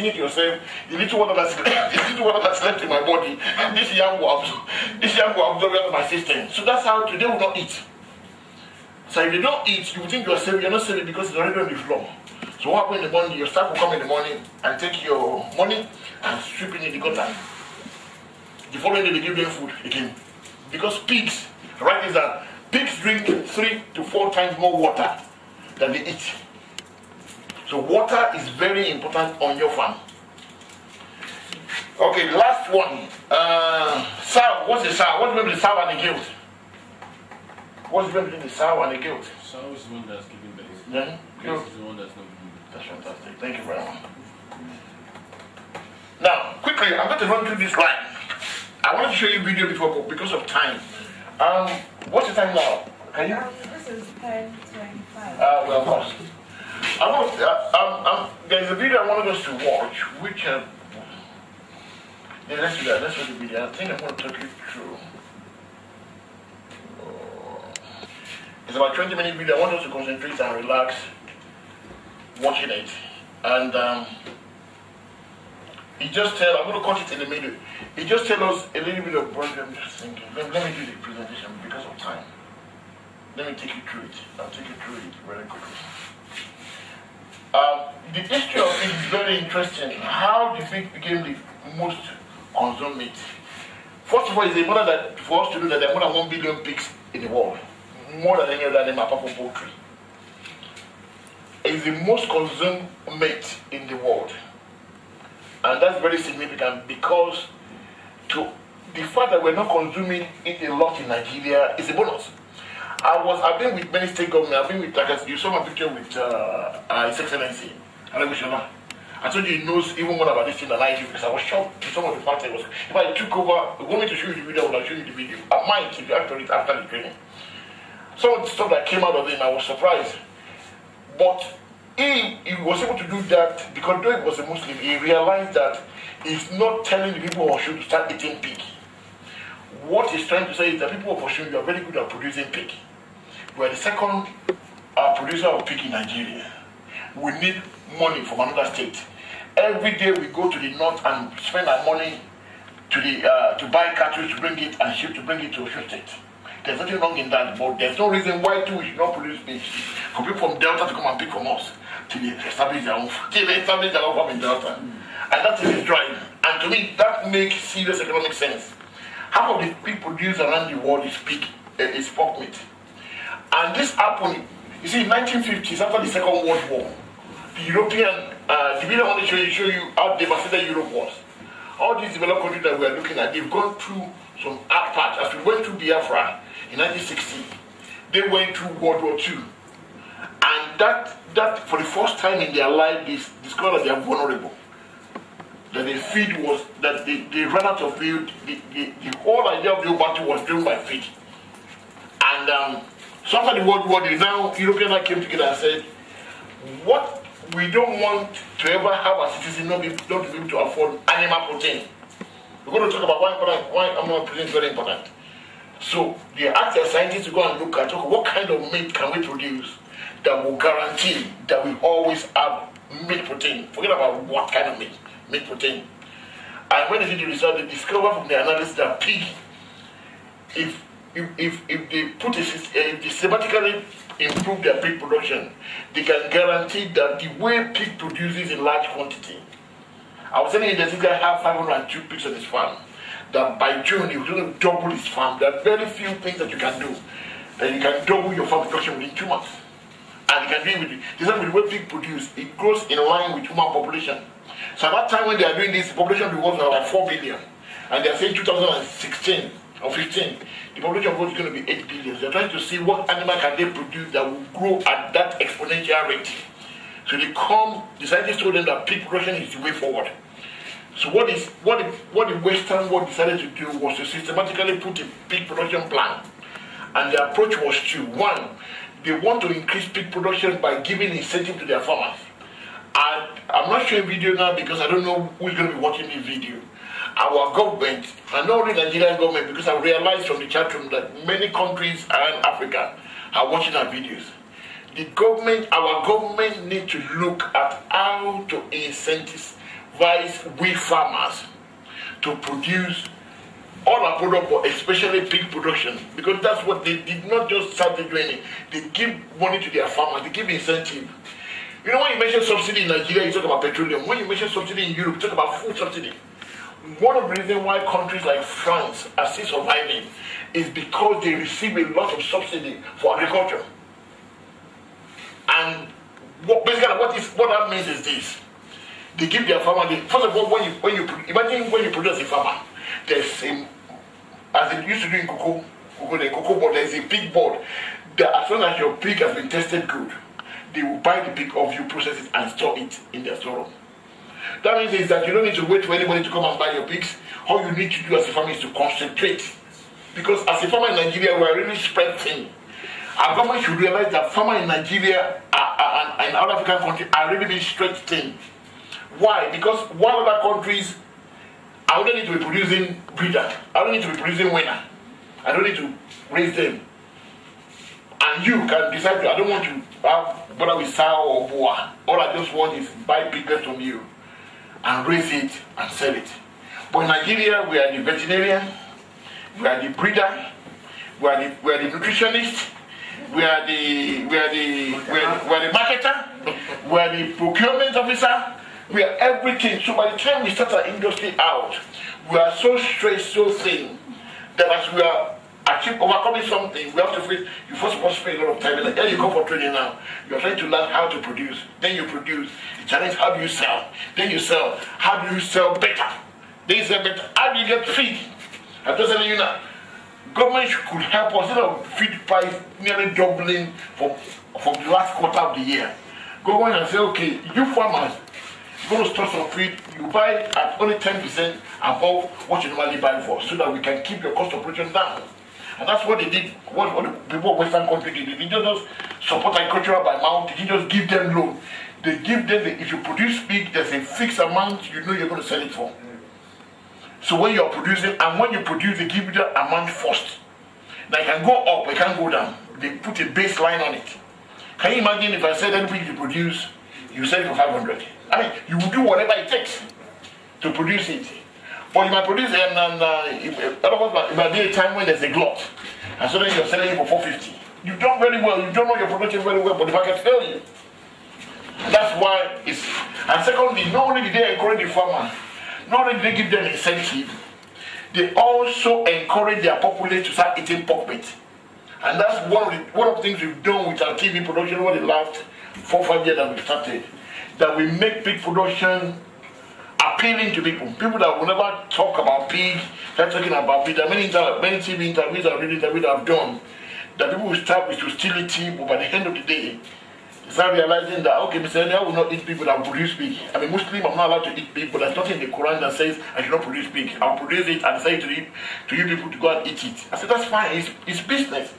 Think yourself, the little water that's left in my body, this young will absorb my system. So that's how today we don't eat. So if you don't eat, you think you're not saving because it's already on the floor. So what happens in the morning, your staff will come in the morning and take your money and sweep it in the gutter. The following day they give them food again. Because pigs, right, is that pigs drink 3 to 4 times more water than they eat. So water is very important on your farm. Okay, last one. Sow. What's the sow? What's the difference between the sow and the goat? What's the difference between the sow and the goat? Sow is the one that's giving birth. Yeah. Goat is the one that's not giving birth. That's fantastic. Thank you very much. Now, quickly, I'm going to run through this line. I wanted to show you a video before, but because of time. What's the time now? Can you? This is 10:25. Well, of course. There's a video I wanted us to watch, which yeah, let's do that. Let's watch the video. I think I'm going to talk you through. It's about 20-minute video. I want us to concentrate and relax watching it. And it just tells, I'm going to cut it in the middle. It just tells us a little bit of what I'm just thinking. Let me do the presentation because of time. Let me take you through it. I'll take you through it very quickly. The history of it is very interesting. How the pig became the most consumed meat. First of all, it's important that for us to know that there are more than 1 billion pigs in the world. More than any other animal apart from poultry. It's the most consumed meat in the world. And that's very significant because the fact that we're not consuming it a lot in Nigeria is a bonus. I've been with many state governments. I've been with, like you saw my picture with His Excellency, Alebushola. I told you he knows even more about this thing than I do because I was shocked with some of the facts I was. If I took over, if you want me to show you the video, I would have shown you the video. I might if you act on it after the training. Some of the stuff that came out of it, I was surprised. But he was able to do that because though he was a Muslim, he realized that he's not telling the people of Osun to start eating pig. What he's trying to say is that people of Osun, you are very good at producing pig. We are the second producer of pig in Nigeria. We need money from another state. Every day we go to the north and spend our money to buy cattle to bring it and ship to bring it to Osun State. There's nothing wrong in that, but there's no reason why too we should not produce pig for people from Delta to come and pick from us till they establish their own farm in Delta. And that is his drive. And to me, that makes serious economic sense. Half of the pig produced around the world is pork meat. And this happened, you see, in 1950s, after the Second World War, the European, the video I want to show you how devastated Europe was. All these developed countries that we are looking at, they've gone through some hard patch. As we went through Biafra in 1960, they went through World War II. And that for the first time in their life, they discovered that they are vulnerable. That the feed was, that they ran out of food. The whole idea of the battle was driven by feed. And so after the World War, now Europeans came together and said, what we don't want to ever have as citizens not be able to afford animal protein. We're going to talk about why animal protein is very important. So they ask their scientists to go and look at, okay, what kind of meat can we produce that will guarantee that we always have meat protein. Forget about what kind of meat protein. And when they did the research, they discovered from the analysis that pig, if they put if they systematically improve their pig production, they can guarantee that the way pig produces in large quantity. I was telling you that this guy has 502 pigs on his farm. That by June he will double his farm. There are very few things that you can do. That you can double your farm production within 2 months. And you can do it with the way pig produce, it grows in line with human population. So at that time when they are doing this, the population growth was about 4 billion. And they are saying 2016 or 15, the population growth is going to be 8 billion. So they're trying to see what animal can they produce that will grow at that exponential rate. So the scientists told them that pig production is the way forward. So what the Western world decided to do was to systematically put a pig production plan. And the approach was to, one, they want to increase pig production by giving incentive to their farmers. And I'm not showing video now because I don't know who's going to be watching this video. Our government, and not only Nigerian government, because I realized from the chat room that many countries around Africa are watching our videos. Our government needs to look at how to incentivize we farmers to produce all our product, but especially pig production, because that's what they did not just start doing it. They give money to their farmers, they give incentive. You know, when you mention subsidy in Nigeria, you talk about petroleum. When you mention subsidy in Europe, you talk about food subsidy. One of the reasons why countries like France are still surviving is because they receive a lot of subsidy for agriculture. And what that means is this: they give their farmer. First of all, imagine when you produce a farmer, there's as they used to do in cocoa board, there's a pig board that as long as your pig has been tested good, they will buy the pig off you, process it, and store it in their storeroom. That means is that you don't need to wait for anybody to come and buy your pigs. All you need to do as a farmer is to concentrate. Because as a farmer in Nigeria, we are really spread thin. Our government should realize that farmers in Nigeria and other African countries are really being stretched thin. Why? Because while other countries, I don't need to be producing breeder. I don't need to be producing winner. I don't need to raise them. And you can decide, I don't want to have whether we sow or boa. All I just want is buy piglets from you and raise it and sell it. But in Nigeria, we are the veterinarian, we are the breeder, we are the nutritionist, we are the marketer, we are the procurement officer, we are everything. So by the time we start our industry out, we are so stressed, so thin, that as we are overcoming something, we have to face, you first of all spend a lot of time. Like, you go for training now, you're trying to learn how to produce, then you produce, the challenge, how do you sell, then you sell, how do you sell better, then you sell better, how do you get feed? I'm just telling you now, government could help us, instead of feed price nearly doubling from the last quarter of the year. Government and say, okay, you farmers, you're going to store some feed, you buy at only 10% above what you normally buy for, so that we can keep your cost of production down. And that's what they did, what the people of Western countries did. They didn't just support agriculture by mouth, they didn't just give them loan. They give them, if you produce pig, there's a fixed amount you know you're going to sell it for. So when you're producing, and when you produce, they give you that amount first. Now it can go up, it can go down. They put a baseline on it. Can you imagine if I said any pig you produce, you sell it for 500? I mean, you will do whatever it takes to produce it. But you might produce it and it might be a time when there's a glut. And so then you're selling it for 450. You've done very well, you've done all your production very well, but the market failed you. And that's why it's... And secondly, not only did they encourage the farmer, not only did they give them incentive, they also encourage their populace to start eating pork meat. And that's one of the things we've done with our TV production over the last 4 or 5 years that we've started. That we make pig production appealing to people. People that will never talk about pig, start talking about pig. There are many TV interviews and radio interviews that I've done that people will start with hostility, but by the end of the day, they start realizing that, okay, Mr. I will not eat pig, but I will produce pig. I'm a Muslim, I'm not allowed to eat pig, but there's nothing in the Quran that says I should not produce pig. I'll produce it and say to you people to go and eat it. I said, that's fine, it's business.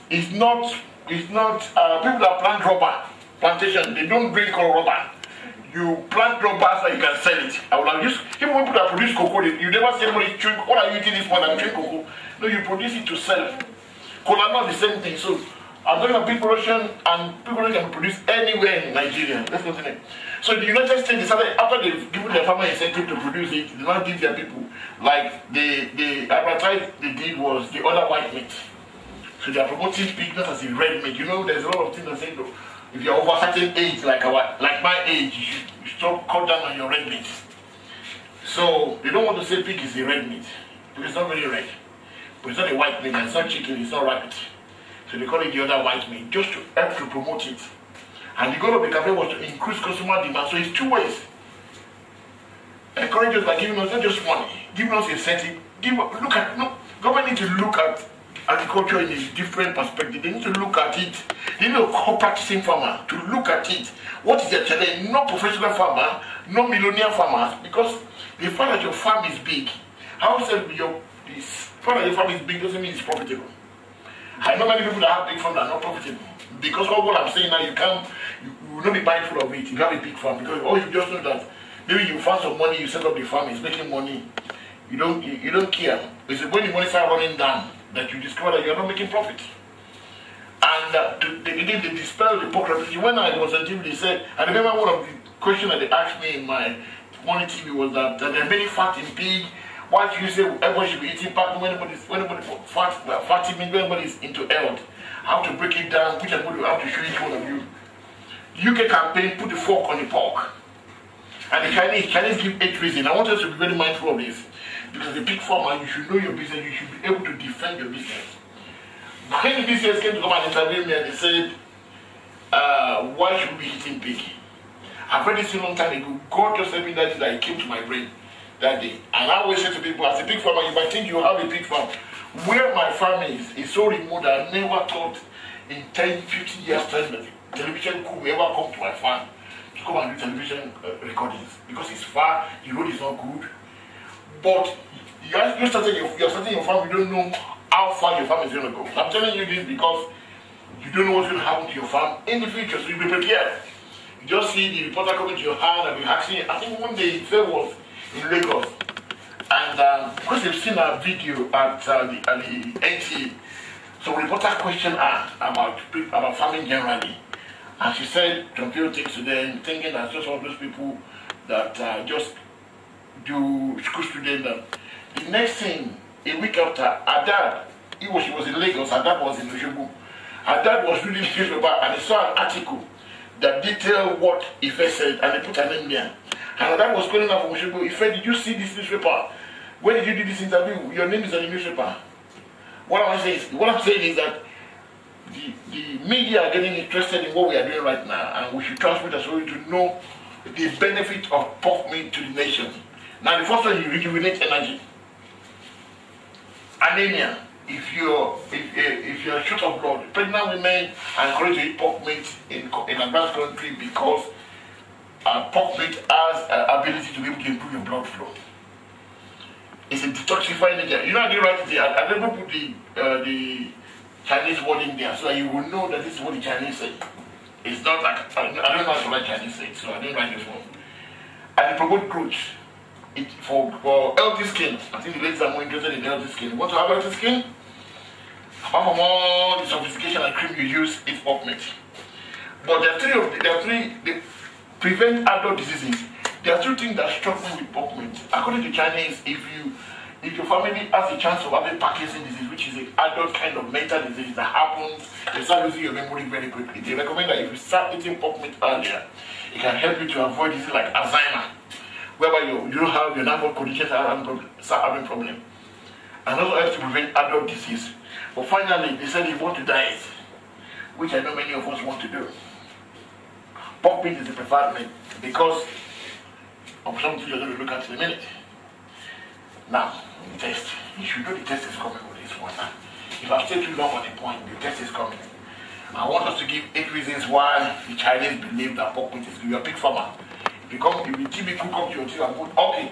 It's not people that plant rubber, plantation, they don't drink all rubber. you plant rubbers and you can sell it. I would have used, even when people that produce cocoa, you never say anybody chewing, what are you eating this more than chewing cocoa? No, you produce it to sell. Cola not the same thing. So I'm talking about big production, and people can produce anywhere in Nigeria. Let's continue. So the United States decided, after they've given their farmer incentive to produce it, they now give their people, like the advertise they did was the other white meat. So they are promoting pig not as a red meat. You know, there's a lot of things that say, no, if you're over a certain age, like my age, you stop cut down on your red meat. So they don't want to say pig is a red meat, because it's not really red. But it's not a white meat, it's not chicken, it's not rabbit. So they call it the other white meat, just to help to promote it. And the goal of the campaign was to increase consumer demand. So it's two ways. Encourage us by giving us not just money, giving us incentive. Government need to look at agriculture in a different perspective. They need to look at it. They need to call practicing farmer to look at it. What is their challenge? Not professional farmer, not millionaire farmers, because the fact that your farm is big, how say the fact that your farm is big doesn't mean it's profitable. I know many people that have big farms that are not profitable. Because of what I'm saying now, you will not be mindful of it. You have a big farm, because all you just know that maybe you found some money, you set up the farm, it's making money. You don't care. It's when the money starts running down that you discover that you are not making profit. And they dispel the pork reputation. When I was on TV, they said, I remember one of the questions that they asked me in my morning TV was that there are many fat in pig. Why do you say everybody should be eating fat when fatty means when everybody's into health? How to break it down, which I'm going to have to show each one of you. The UK campaign put the fork on the pork. And the Chinese give 8 reasons. I want us to be very mindful of this. Because the pig farmer, you should know your business, you should be able to defend your business. When the business came to come and interview me, and they said, why should we be eating pig? I've read this a long time ago. God just said me that it came to my brain that day. And I always say to people, as a pig farmer, you might think you have a pig farm. Where my farm is so remote that I never thought in 10, 15 years time that television could ever come to my farm to come and do television recordings. Because it's far, the road is not good. But you're starting your farm, you don't know how far your farm is going to go. I'm telling you this because you don't know what's going to happen to your farm in the future, so you be prepared. You just see the reporter coming to your hand and be asking. I think one day it was in Lagos. And because they've seen a video at the NTA, so reporter questioned her about farming generally. And she said some few things to them, thinking that just all those people that just do school students. The next thing, a week after, her dad, she was in Lagos, her dad was in Oshobo. Her dad was reading the newspaper and he saw an article that detailed what Ife said, and they put her name there. And her dad was calling her from Oshobo. Ife, did you see this newspaper? When did you do this interview? Your name is on the newspaper. What I'm saying is that the media are getting interested in what we are doing right now, and we should transmit a story to know the benefit of pork meat to the nation. Now, the first one, you rejuvenate energy. Anemia. If you're short of blood, pregnant women are encouraged to eat pork meat in advanced country because pork meat has ability to be able to improve your blood flow. It's a detoxifying agent. You know, I didn't write it. I never put the Chinese word in there so that you will know that this is what the Chinese say. It's not like I don't know how to write Chinese say, so I didn't write this one. And it promotes growth. It for healthy skin. I think the ladies are more interested in healthy skin. You want to have healthy skin? Apart from all the sophistication and cream you use, it's pork meat. But there are three. They prevent adult diseases. There are 2 things that struck me with pork meat. According to Chinese, if your family has a chance of having Parkinson's disease, which is an adult kind of mental disease that happens, you start losing your memory very quickly. They recommend that if you start eating pork meat earlier, it can help you to avoid disease like Alzheimer, whereby you don't have your nervous conditions start having problems. And also helps to prevent adult disease. But finally, they said if you want to diet, which I know many of us want to do, pork meat is the preferred meat because of something you're going to look at in a minute. Now, the test. You should know the test is coming with this one. If I stay too long on the point, the test is coming. I want us to give 8 reasons why the Chinese believe that pork meat is good. You're a pig farmer. If the TB cook up to your team and put, okay,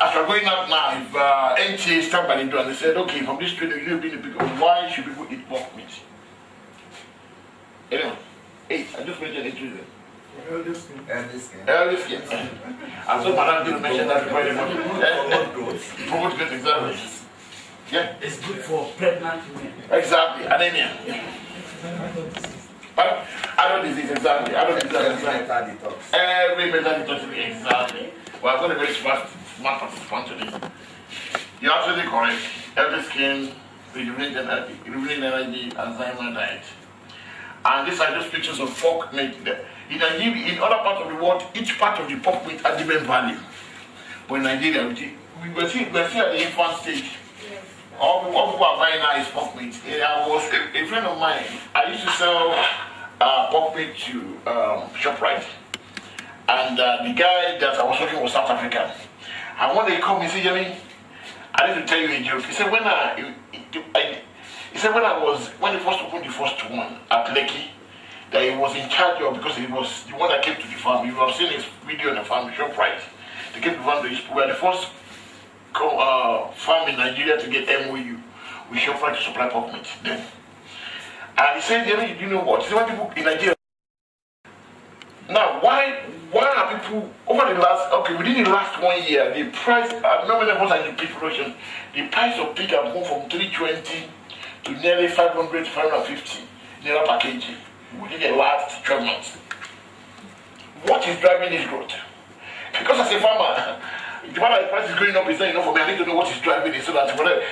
as we're going out now, if NTA stand by the door and they said, okay, from this training, you've been a pig, why should people eat pork meat? Anyway, 8. I just mentioned 8 reasons. Early skin. And so Madam didn't mention that very much. Promote good exactly. Yeah. It's good for pregnant women. Exactly. Anemia. Adult disease, exactly. Adult disease, exactly. Every mental detox, exactly. Well, I've got a very smart participant today. You're absolutely correct. Every skin, rejuvenating energy, Alzheimer's diet. And these are just pictures of pork meat. In Nigeria, in other parts of the world, each part of the pork meat has different value. But in Nigeria, we're still at the infant stage. All people are buying now is pork meat. I was a friend of mine. I used to sell pork meat to ShopRite. And the guy that I was working with was South African. And when they come, he said, Jimmy, I need to tell you a joke. He said, when they first opened the first one at Lekki, that he was in charge of, because he was the one that came to the farm. You have seen his video on the farm, ShopRite. They came to the farm, we were the first farm in Nigeria to get MOU with ShopRite to supply pork meat then. And he said, you know what? He said, when people in Nigeria. Now, why are people over the last, within the last 1 year, the price, no matter what I pig production, the price of pig have gone from 320 to nearly 500 to 550 naira per kg within the last 12 months. What is driving this growth? Because as a farmer, the fact that the price is going up is not enough for me. I need to know what is driving it so that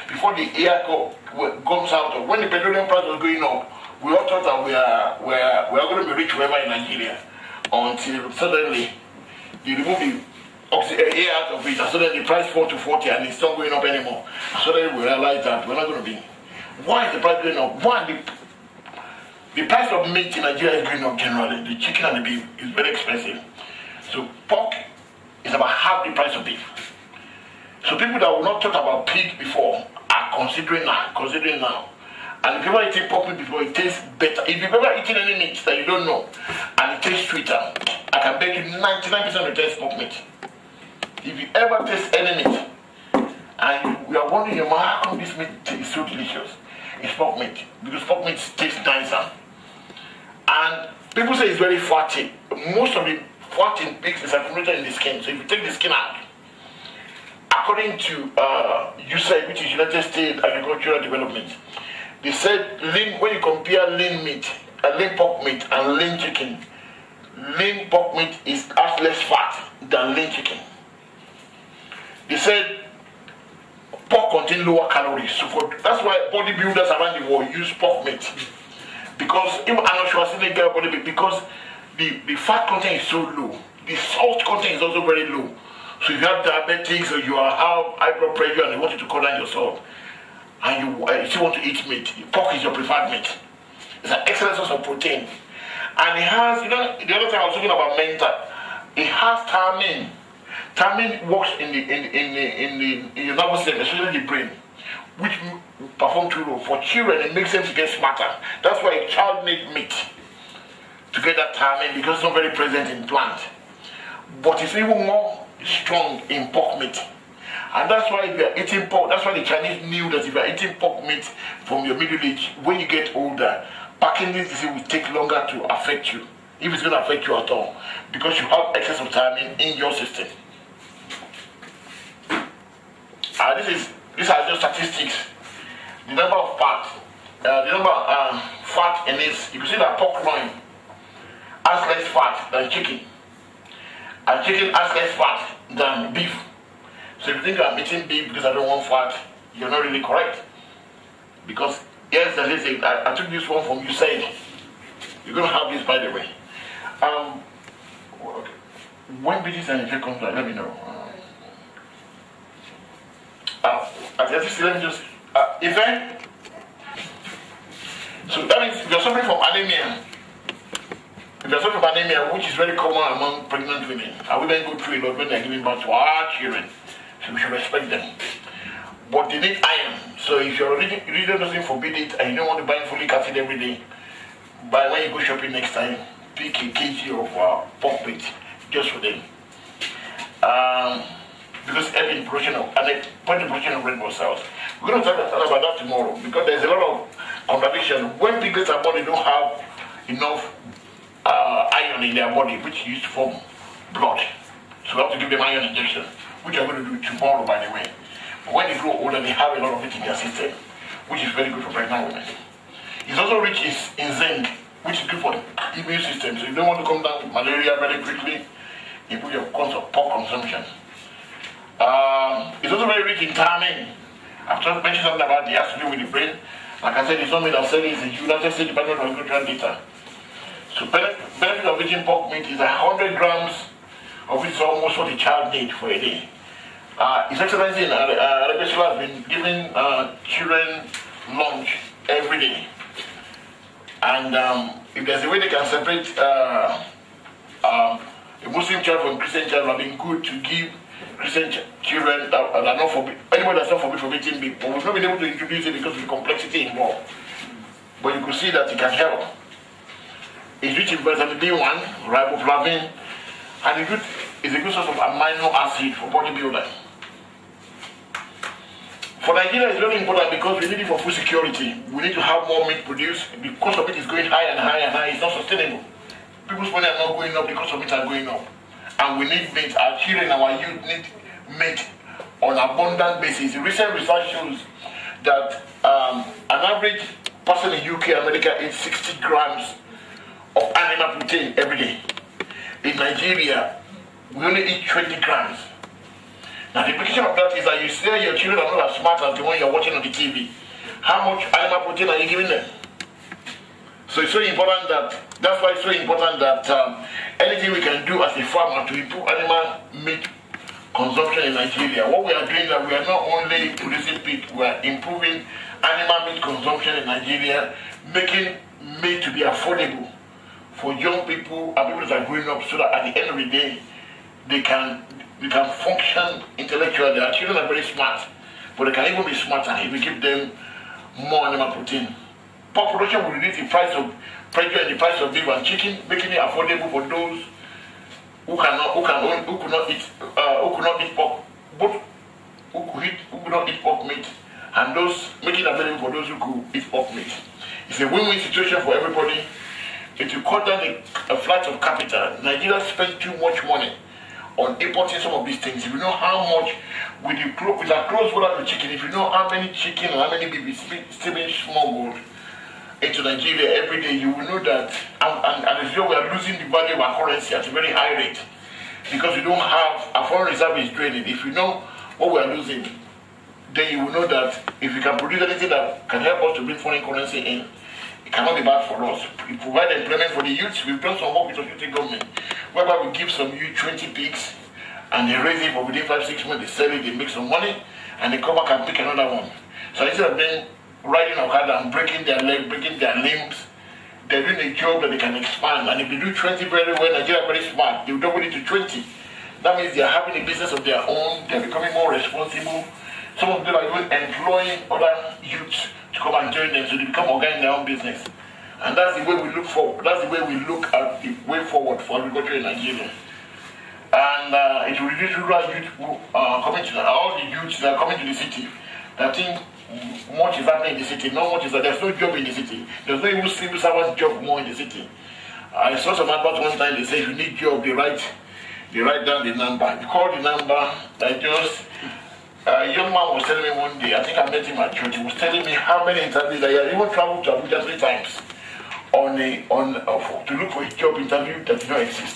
before the air comes out, or when the petroleum price was going up, we all thought that we are going to be rich forever in Nigeria, until suddenly they remove the air out of it, and suddenly the price falls to 40 and it's not going up anymore. And suddenly we realize that we're not going to be. Why is the price going up? One, the price of meat in Nigeria is going up generally. The chicken and the beef is very expensive. So pork is about half the price of beef. So people that will not talk about pig before are considering now. And if you ever eaten pork meat before, it tastes better. If you've ever eaten any meat that you don't know and it tastes sweeter, I can bet you 99% will taste pork meat. If you ever taste any meat and you are wondering, how come this meat is so delicious? It's pork meat, because pork meat tastes nicer. And people say it's very fatty. Most of the fat in pigs is accumulated in the skin. So if you take the skin out, according to USAID, which is United States Agricultural Development, they said when you compare lean pork meat and lean chicken, lean pork meat has less fat than lean chicken. They said pork contains lower calories. So that's why bodybuilders around the world use pork meat. Because even Arnold Schwarzenegger bodybuilder, because the fat content is so low, the salt content is also very low. So if you have diabetics or you have high blood pressure and you want you to cut down your salt, and you still want to eat meat, pork is your preferred meat. It's an excellent source of protein. And it has, the other time I was talking about mental, it has thiamine. Thiamine works in the nervous system, especially the brain, which perform two roles. For children, it makes them to get smarter. That's why a child needs meat to get that thiamine, because it's not very present in plant. But it's even more strong in pork meat. And that's why if you are eating pork, that's why the Chinese knew that if you are eating pork meat from your middle age, when you get older, Parkinson's disease will take longer to affect you, if it's going to affect you at all, because you have excess of thiamine in your system. These are just statistics. The number of fat, fat in this, you can see that pork loin has less fat than chicken, and chicken has less fat than beef. So if you think I'm eating beef because I don't want fat, you're not really correct. Because yes, as I say, I took this one from USAID. You're going to have this, by the way. Okay. When British and Nigeria comes back, let me know. Let me just event. So that means if you're suffering from anemia, which is very common among pregnant women, and women go through a lot when they're giving birth to our children, so we should respect them. But they need iron. So if your religion doesn't forbid it and you don't want to buy folic acid every day, by when you go shopping next time, pick a kg of pork meat just for them. Because every production of red blood cells. We're going to talk about that tomorrow, because there's a lot of contradiction. When piglets are born, they don't have enough iron in their body, which is used to form blood. So we have to give them iron injection, which I'm going to do tomorrow, by the way. But when they grow older, they have a lot of it in their system, which is very good for pregnant women. It's also rich in zinc, which is good for the immune system. So you don't want to come down with malaria very quickly, improve your pork consumption. It's also very rich in thiamine. I've just mentioned something about it has to do with the brain. Like I said, it's something that said it's the United States Department of Agricultural Data. So benefit of eating pork meat is 100 grams of it is almost what a child needs for a day. His Excellency Arabesula has been giving children lunch every day. And if there's a way they can separate a Muslim child from a Christian child, it would have been good to give Christian children that are not forbidden, anyone that's not forbidden from eating meat. But we've not been able to introduce it because of the complexity involved. But you could see that it can help. It's rich in vitamin B1, riboflavin, and it's a good source of amino acid for bodybuilders. For Nigeria, it's very important because we need it for food security. We need to have more meat produced. The cost of it is going higher and higher and higher. It's not sustainable. People's money are not going up, the cost of it are going up. And we need meat. Our children, our youth need meat on an abundant basis. Recent research shows that an average person in UK, America, eats 60 grams of animal protein every day. In Nigeria, we only eat 20 grams. Now the implication of that is that you say your children are not as smart as the one you're watching on the TV. How much animal protein are you giving them? So it's so important that's why it's so important that anything we can do as a farmer to improve animal meat consumption in Nigeria. What we are doing is that we are not only producing meat, we are improving animal meat consumption in Nigeria, making meat to be affordable for young people and people that are growing up so that at the end of the day, they can function intellectually. Our children are very smart, but they can even be smarter if we give them more animal protein. Pork production will reduce the price of pressure and the price of beef and chicken, making it affordable for those who could not eat pork, both who could not eat pork meat, and those making it available for those who could eat pork meat. It's a win-win situation for everybody. It will cut down the flight of capital. Nigeria spends too much money on importing some of these things. If you know how much with our close border to chicken, if you know how many chicken and how many beef is still being smuggled into Nigeria every day, you will know that, and as you know, we are losing the value of our currency at a very high rate because we don't have, our foreign reserve is draining. If you know what we are losing, then you will know that if we can produce anything that can help us to bring foreign currency in, it cannot be bad for us. We provide employment for the youth. We've done some work with the Society government, whereby we give some youth 20 pigs and they raise it for within 5-6 months, they sell it, they make some money, and they come back and pick another one. So instead of them riding Okada and breaking their leg, breaking their limbs, they're doing a job that they can expand. And if they do 20 very well, Nigeria is very smart, they will double it to 20. That means they are having a business of their own, they're becoming more responsible. Some of them are even employing other youths to come and join them, so they become organizing their own business. And that's the way we look forward. That's the way we look at the way forward for agriculture in Nigeria. And it will reduce rural youth coming to all the youths that are coming to the city. That think much is happening in the city. Not much is that there's no job in the city. There's no even civil servants job more in the city. I saw some advert one time. They say if you need job, they write down the number. You call the number. A young man was telling me one day, I think I met him at church, he was telling me how many interviews he had even traveled to Abuja 3 times to look for a job interview that did not exist.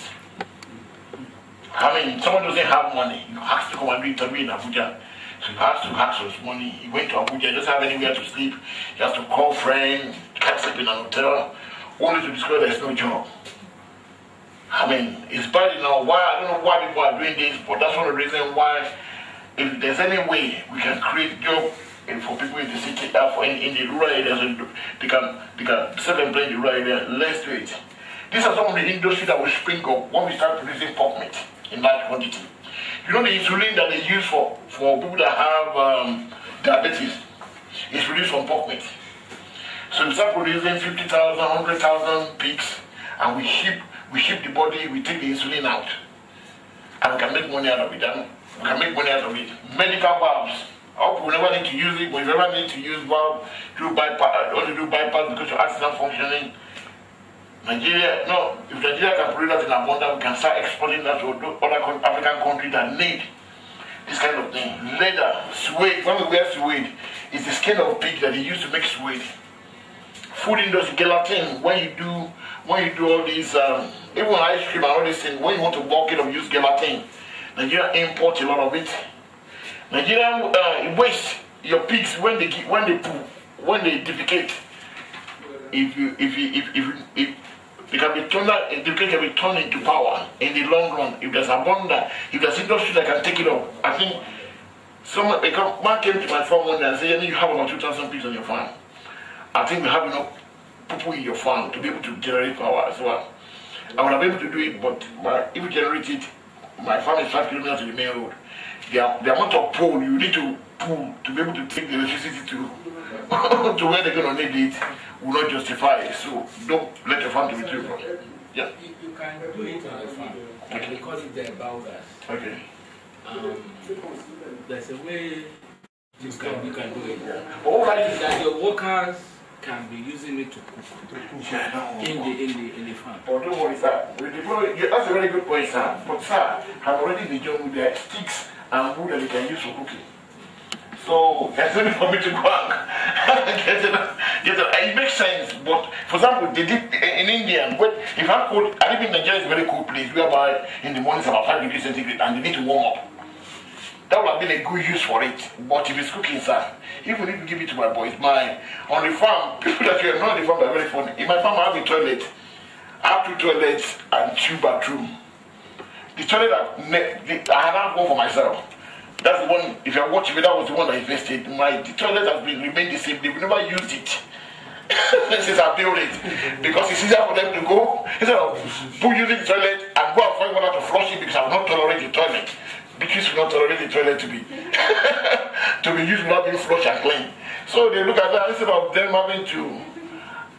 I mean, someone doesn't have money, you have to come and do interview in Abuja. So he has to ask for his money. He went to Abuja, he doesn't have anywhere to sleep. He has to call friends, can't sleep in an hotel, only to discover there's no job. I mean, it's bad enough. I don't know why people are doing this, but that's one of the reasons why. If there's any way we can create jobs for people in the city, in the rural areas, they can self-employ in the rural area, let's do it. These are some of the industries that will spring up when we start producing pork meat in large quantity. You know the insulin that they use for people that have diabetes is produced from pork meat. So we start producing 50,000, 100,000 pigs, and we ship the body, we take the insulin out, and we can make money out of it. We can make money out of it. Medical valves. I hope we never need to use it, but if you ever need to use valve, do bypass, only do bypass because your heart is not functioning. Nigeria, no, if Nigeria can produce that in abundance, we can start exporting that to other African countries that need this kind of thing. Leather, suede, when we wear suede, it's the skin of pig that they use to make suede. Food industry, gelatin, when you do all these, even ice cream and all these things, when you want to bulk it up, use gelatin. Nigeria imports a lot of it. Nigeria waste your pigs when they poo, when they defecate. If they can be turned out, the can be turned into power in the long run. If there's abundance, if there's industry that can take it up. I think man came to my farm one day and said, you have about 2,000 pigs on your farm. I think we have enough people in your farm to be able to generate power as well. I would have been able to do it, but if you generate it, my farm is 5 kilometers to the main road. The amount of pole you need to pull to be able to take the electricity to to where they're going to need it will not justify it. So don't let your farm to be too broad. Yeah. You can do it on the farm. Okay. We call it the biogas. Okay. There's a way you can do it. All right. That your workers can be using it to cook in the farm. But don't worry, sir. That's a very good point, sir. But sir, have already been done with the sticks and wood that they can use for cooking. So there's nothing for me to go and get it. It makes sense, but for example, they did in India. But if I could, I live in Nigeria is a very cool place whereby in the morning it's about 5 degrees centigrade and they need to warm up. That would have been a good use for it. But if it's cooking, sir, even if you give it to my boys, on the farm, people that you are not on the farm are very funny. In my farm, I have a toilet. I have 2 toilets and 2 bathrooms. The toilet, I have one for myself. That's the one, if you're watching me, that was the one that invested. The toilet has remained the same. They've never used it since I built it. Because it's easier for them to go, instead of using the toilet and go and find one out to flush it because I will not tolerate the toilet. Because we will not tolerate the toilet to be used without being flushed and clean. So they look at that, instead of them having to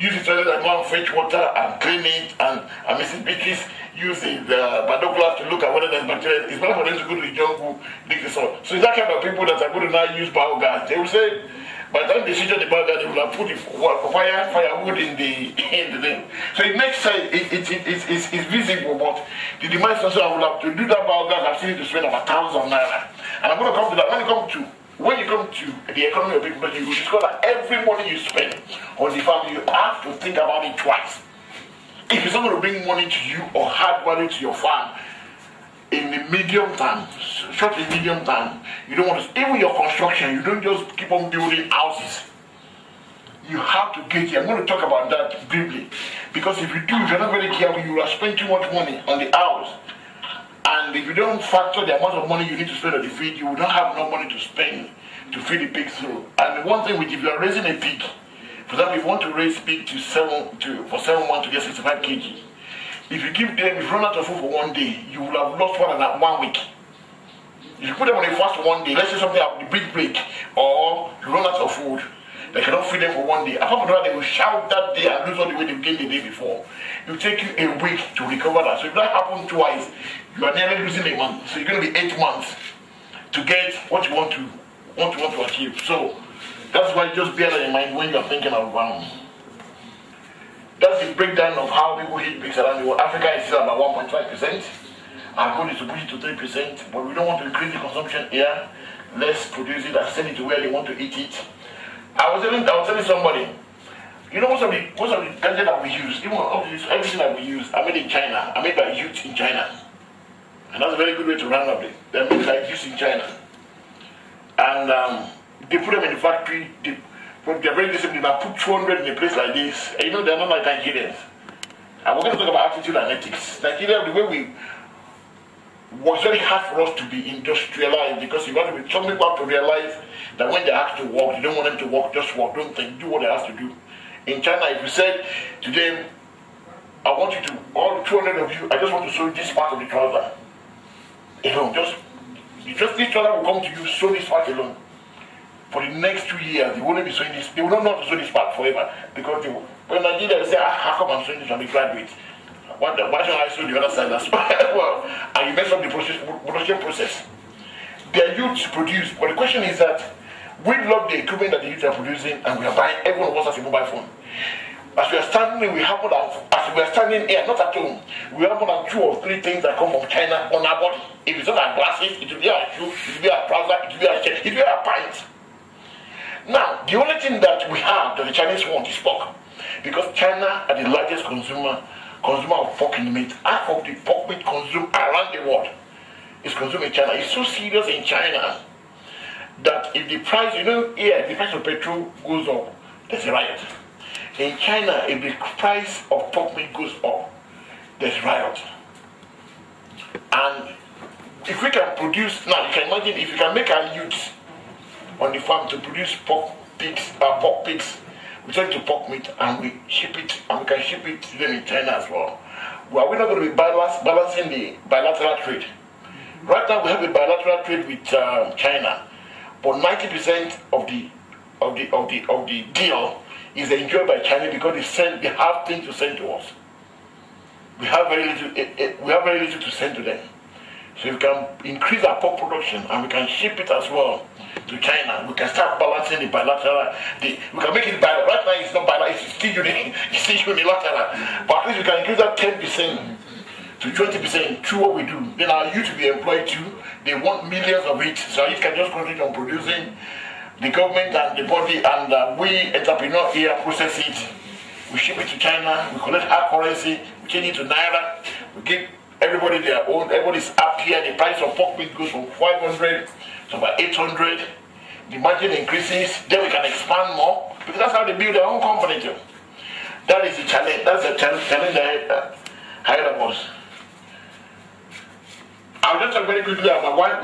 use the toilet and go and fetch water and clean it, and Mrs. Beatrice using the binoculars to look at whether there's bacteria. It's better for them to go to the jungle, dig the soil. So it's that kind of people that are going to now use biogas. They will say, by the time they switch on the biogas, they will have put the firewood in the thing. So it makes sense, it's visible, but the demand also I will have to do that biogas, I've seen it to spend about 1,000 naira. And I'm going to come to that. When you come to the economy of people, you will discover that every money you spend on the farm, you have to think about it twice. If it's not going to bring money to you or add value to your farm in the medium term, short and medium term, you don't want to, even your construction, you don't just keep on building houses. You have to get here. I'm going to talk about that briefly. Because if you do, if you're not very careful, you will spend too much money on the house. And if you don't factor the amount of money you need to spend on the feed, you will not have enough money to spend to feed the pigs through. And the one thing which, if you are raising a pig, for example, if you want to raise pig for 7 months to get 65 kg, if you give them, if you run out of food for 1 day, you will have lost 1 week. If you put them on a fast 1 day, let's say something like the big break, or you run out of food, they cannot feed them for 1 day. Apart from that, they will shout that day and lose all the weight they've gained the day before. It will take you a week to recover that. So if that happens twice, you are nearly losing a month. So you're going to be 8 months to get what you want to achieve. So that's why just bear that in mind when you are thinking of that's the breakdown of how people eat pigs around the world. Africa is still about 1.5%. Our goal is to push it to 3%, but we don't want to increase the consumption here. Let's produce it and send it to where they want to eat it. I was telling somebody, you know, most of the gadgets that we use, even everything that we use, are made in China, are made by youth in China. And that's a very good way to run up it. They're made by youth in China. And they put them in the factory, they're very disciplined. I put 200 in a place like this. And you know, they're not like Nigerians. And we're going to talk about attitude and ethics. Nigeria, the way we was very hard for us to be industrialized, because some people have to realize that when they're asked to work, you don't want them to work, just work, don't think, do what they have to do. In China, if you said to them, I want you to, all 200 of you, I just want to sew this part of the trouser. Alone, just this trouser will come to you, sew this part alone. For the next 2 years, they won't be sewing this, they will not know how to sew this part forever. Because they will, when Nigeria will say, how come I'm sewing this when we graduate? Why don't I sew the other side as well? And you mess up the production process. Their youths produce, but the question is that we love the equipment that the youths are producing, and we are buying, everyone wants us a mobile phone. As we are standing, we have more than, as we are standing here, not at home, we have more than 2 or 3 things that come from China on our body. If it's not our glasses, it will be our shoe, it will be our trouser, it will be our shirt, it will be our pants. Now, the only thing that we have that the Chinese want is pork. Because China are the largest consumer of pork meat. Half of the pork meat consumed around the world is consumed in China. It's so serious in China that if the price, here, the price of petrol goes up, there's a riot. In China, if the price of pork meat goes up, there's riot. And if we can produce, now you can imagine if you can make our youths on the farm to produce pork pigs, we turn to pork meat and we ship it, and we can ship it to them in China as well. Well, we're not going to be balancing the bilateral trade. Right now we have a bilateral trade with China, but 90% of the deal is enjoyed by China because they have things to send to us. We have very little to send to them. So if we can increase our pork production and we can ship it as well to China, we can start balancing the bilateral. We can make it bilateral. Right now it's not bilateral, it's still unilateral. But at least we can increase that 10% to 20% through what we do. Then our youth will be employed too. They want millions of it. So you can just concentrate on producing. The government and the body and we entrepreneur here process it. We ship it to China. We collect our currency. We change it to Naira. We give everybody their own. Everybody's up here. The price of pork meat goes from 500 to about 800. The margin increases. Then we can expand more because that's how they build their own company too. That is the challenge. That's the challenge ahead of us. I'll just talk very quickly about why we